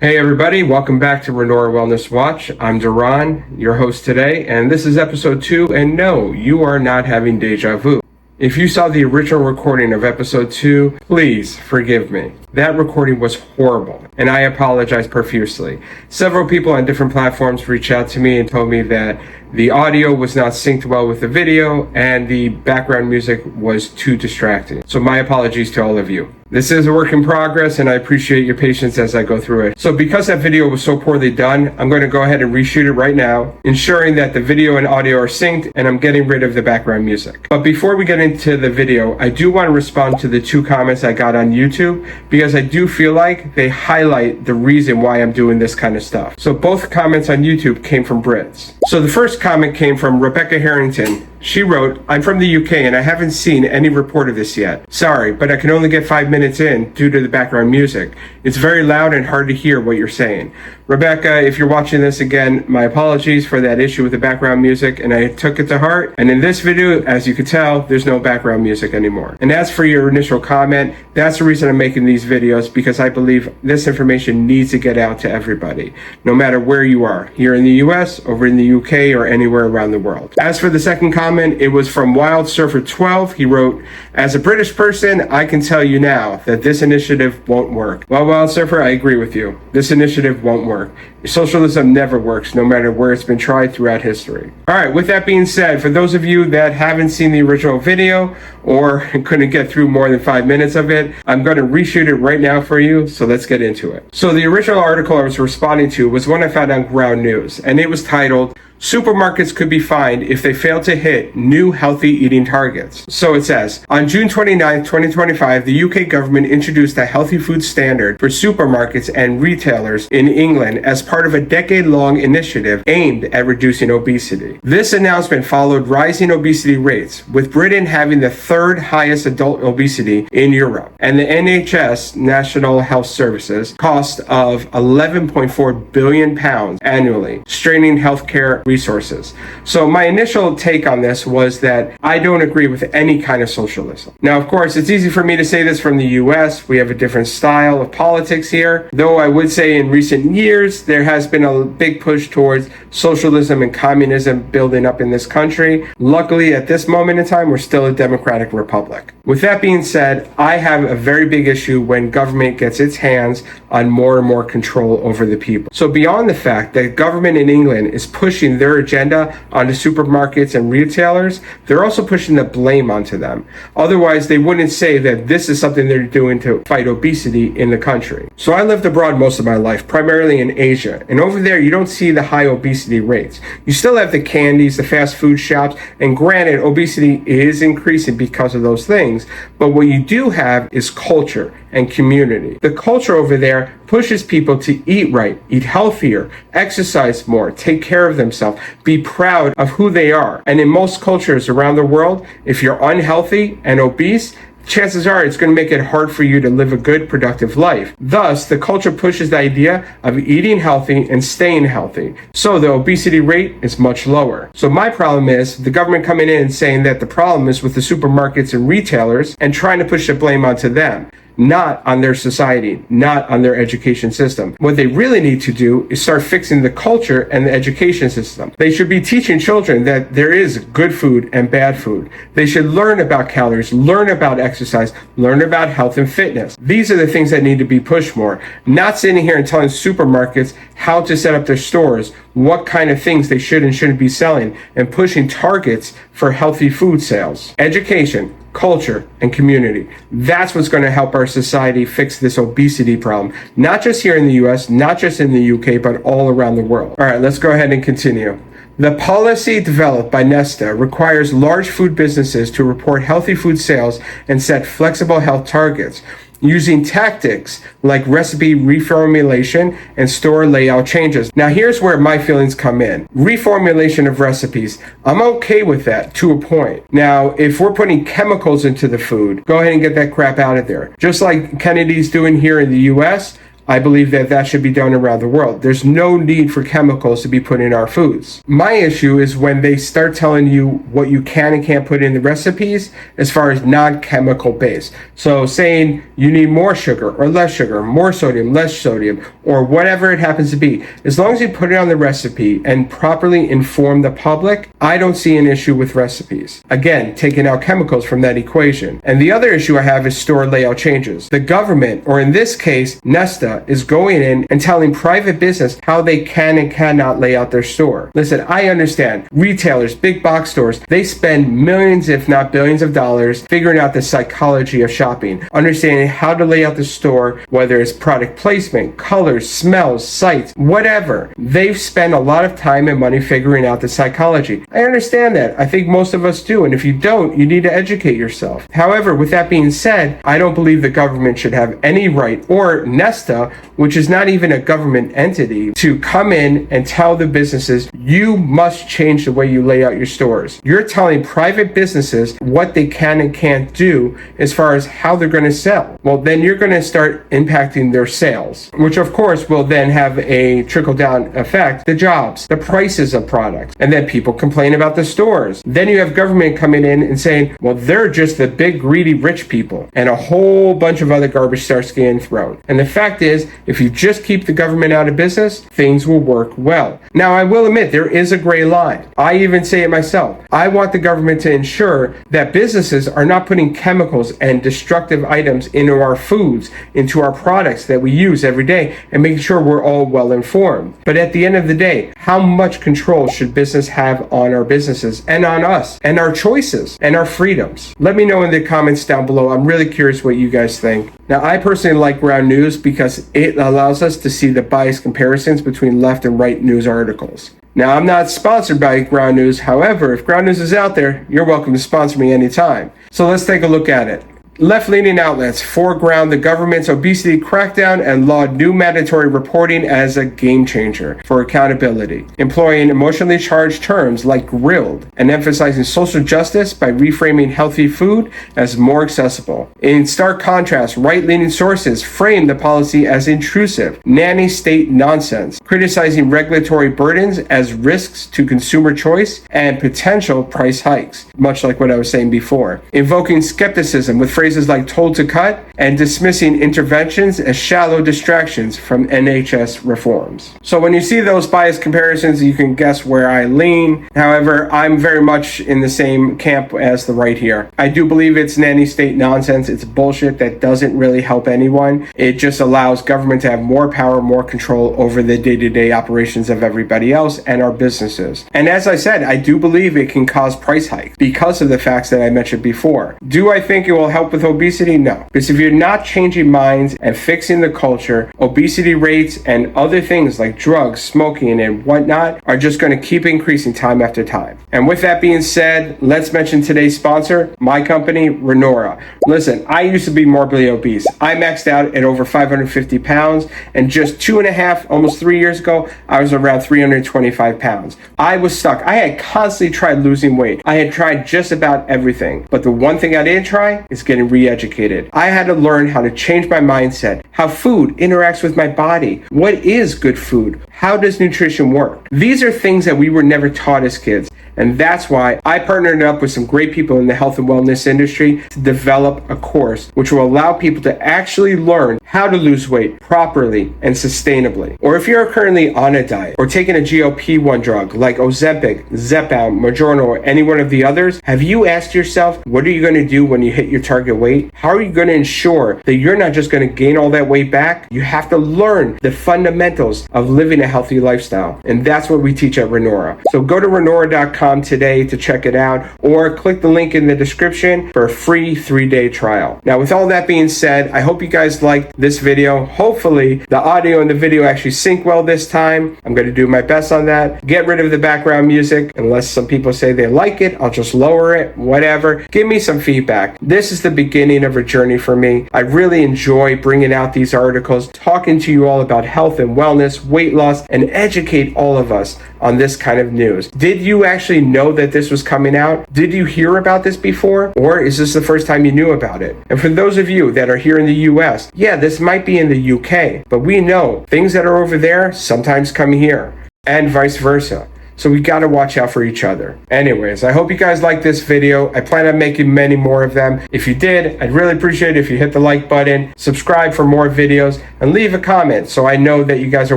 Hey everybody, welcome back to Renorah Wellness Watch. I'm Duran, your host today, and this is episode 2, and no, you are not having deja vu. If you saw the original recording of episode 2, please forgive me. That recording was horrible, and I apologize profusely. Several people on different platforms reached out to me and told me that the audio was not synced well with the video, and the background music was too distracting. So my apologies to all of you. This is a work in progress, and I appreciate your patience as I go through it. So because that video was so poorly done, I'm going to go ahead and reshoot it right now, ensuring that the video and audio are synced, and I'm getting rid of the background music. But before we get into the video, I do want to respond to the 2 comments I got on YouTube, because I do feel like they highlight the reason why I'm doing this kind of stuff. So both comments on YouTube came from Brits. So the first comment came from Rebecca Harrington. She wrote, "I'm from the UK and I haven't seen any report of this yet. Sorry, but I can only get 5 minutes in due to the background music. It's very loud and hard to hear what you're saying." Rebecca, if you're watching this again, my apologies for that issue with the background music, and I took it to heart. And in this video, as you can tell, there's no background music anymore. And as for your initial comment, that's the reason I'm making these videos, because I believe this information needs to get out to everybody, no matter where you are, here in the US, over in the UK, or anywhere around the world. As for the second comment, it was from Wild Surfer 12. He wrote, "As a British person, I can tell you now that this initiative won't work." Well, Wild Surfer, I agree with you. This initiative won't work. Socialism never works, no matter where it's been tried throughout history. All right, with that being said, for those of you that haven't seen the original video or couldn't get through more than 5 minutes of it, I'm going to reshoot it right now for you, so let's get into it. So the original article I was responding to was one I found on Ground News, and it was titled, "Supermarkets could be fined if they fail to hit new healthy eating targets." So it says, on June 29, 2025, the UK government introduced a healthy food standard for supermarkets and retailers in England as part of a decade-long initiative aimed at reducing obesity. This announcement followed rising obesity rates, with Britain having the 3rd highest adult obesity in Europe, and the NHS, National Health Services, cost of £11.4 billion annually, straining healthcare resources. So my initial take on this was that I don't agree with any kind of socialism. Now, of course, it's easy for me to say this from the US. We have a different style of politics here, though I would say in recent years there has been a big push towards socialism and communism building up in this country. Luckily, at this moment in time, we're still a democratic republic. With that being said, I have a very big issue when government gets its hands on more and more control over the people. So beyond the fact that government in England is pushing their agenda onto supermarkets and retailers, they're also pushing the blame onto them. Otherwise, they wouldn't say that this is something they're doing to fight obesity in the country. So I lived abroad most of my life, primarily in Asia, and over there you don't see the high obesity rates. You still have the candies, the fast food shops, and granted, obesity is increasing because of those things, but what you do have is culture and community. The culture over there pushes people to eat right, eat healthier, exercise more, take care of themselves, be proud of who they are. And in most cultures around the world, if you're unhealthy and obese, chances are it's going to make it hard for you to live a good, productive life. Thus, the culture pushes the idea of eating healthy and staying healthy. So the obesity rate is much lower. So my problem is the government coming in and saying that the problem is with the supermarkets and retailers and trying to push the blame onto them, not on their society, not on their education system. What they really need to do is start fixing the culture and the education system. They should be teaching children that there is good food and bad food. They should learn about calories, learn about exercise, learn about health and fitness. These are the things that need to be pushed more, not sitting here and telling supermarkets how to set up their stores, what kind of things they should and shouldn't be selling, and pushing targets for healthy food sales. Education, culture, and community. That's what's going to help our society fix this obesity problem, not just here in the US, not just in the UK, but all around the world. All right, let's go ahead and continue. The policy developed by Nesta requires large food businesses to report healthy food sales and set flexible health targets, using tactics like recipe reformulation and store layout changes. Now here's where my feelings come in. Reformulation of recipes, I'm okay with that to a point. Now, if we're putting chemicals into the food, go ahead and get that crap out of there. Just like Kennedy's doing here in the US, I believe that that should be done around the world. There's no need for chemicals to be put in our foods. My issue is when they start telling you what you can and can't put in the recipes as far as non-chemical based. So saying you need more sugar or less sugar, more sodium, less sodium, or whatever it happens to be. As long as you put it on the recipe and properly inform the public, I don't see an issue with recipes. Again, taking out chemicals from that equation. And the other issue I have is store layout changes. The government, or in this case, Nesta, is going in and telling private business how they can and cannot lay out their store. Listen, I understand. Retailers, big box stores, they spend millions, if not billions of dollars figuring out the psychology of shopping, understanding how to lay out the store, whether it's product placement, colors, smells, sights, whatever. They've spent a lot of time and money figuring out the psychology. I understand that. I think most of us do. And if you don't, you need to educate yourself. However, with that being said, I don't believe the government should have any right, or Nesta, which is not even a government entity, to come in and tell the businesses, you must change the way you lay out your stores. You're telling private businesses what they can and can't do as far as how they're going to sell. Well, then you're going to start impacting their sales, which of course will then have a trickle-down effect, the jobs, the prices of products, and then people complain about the stores. Then you have government coming in and saying, well, they're just the big greedy rich people, and a whole bunch of other garbage starts getting thrown. And the fact is, if you just keep the government out of business, things will work well. Now, I will admit there is a gray line. I even say it myself. I want the government to ensure that businesses are not putting chemicals and destructive items into our foods, into our products that we use every day, and making sure we're all well informed. But at the end of the day, how much control should business have on our businesses and on us and our choices and our freedoms? Let me know in the comments down below. I'm really curious what you guys think. Now, I personally like Ground News because it allows us to see the biased comparisons between left and right news articles. Now, I'm not sponsored by Ground News. However, if Ground News is out there, you're welcome to sponsor me anytime. So let's take a look at it. Left-leaning outlets foreground the government's obesity crackdown and laud new mandatory reporting as a game changer for accountability, employing emotionally charged terms like grilled and emphasizing social justice by reframing healthy food as more accessible. In stark contrast, right-leaning sources frame the policy as intrusive, nanny state nonsense, criticizing regulatory burdens as risks to consumer choice and potential price hikes, much like what I was saying before, invoking skepticism with phrases like told to cut and dismissing interventions as shallow distractions from NHS reforms. So when you see those biased comparisons, you can guess where I lean. However, I'm very much in the same camp as the right here. I do believe it's nanny state nonsense. It's bullshit that doesn't really help anyone. It just allows government to have more power, more control over the day-to-day operations of everybody else and our businesses. And as I said, I do believe it can cause price hikes because of the facts that I mentioned before. Do I think it will help with obesity? No. Because if you're not changing minds and fixing the culture, obesity rates and other things like drugs, smoking, and whatnot are just going to keep increasing time after time. And with that being said, let's mention today's sponsor, my company, Renorah. Listen, I used to be morbidly obese. I maxed out at over 550 pounds, and just 2.5, almost 3 years ago, I was around 325 pounds. I was stuck. I had constantly tried losing weight. I had tried just about everything. But the one thing I didn't try is getting re-educated. I had to learn how to change my mindset, how food interacts with my body, what is good food, how does nutrition work. These are things that we were never taught as kids. And that's why I partnered up with some great people in the health and wellness industry to develop a course which will allow people to actually learn how to lose weight properly and sustainably. Or if you're currently on a diet or taking a GLP-1 drug like Ozempic, Zepbound, Mounjaro, or any one of the others, have you asked yourself, what are you going to do when you hit your target weight? How are you going to ensure that you're not just going to gain all that weight back? You have to learn the fundamentals of living a healthy lifestyle. And that's what we teach at Renorah. So go to renorah.com today to check it out, or click the link in the description for a free 3-day trial. Now, with all that being said, I hope you guys liked this video. Hopefully the audio and the video actually sync well this time. I'm going to do my best on that. Get rid of the background music. Unless some people say they like it, I'll just lower it, whatever. Give me some feedback. This is the beginning of a journey for me. I really enjoy bringing out these articles, talking to you all about health and wellness, weight loss, and educate all of us on this kind of news. Did you actually actually know that this was coming out? Did you hear about this before? Or is this the first time you knew about it? And for those of you that are here in the US, yeah, this might be in the UK, but we know things that are over there sometimes come here, and vice versa. So we got to watch out for each other. Anyways, I hope you guys liked this video. I plan on making many more of them. If you did, I'd really appreciate it if you hit the like button, subscribe for more videos, and leave a comment so I know that you guys are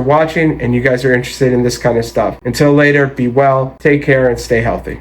watching and you guys are interested in this kind of stuff. Until later, be well, take care, and stay healthy.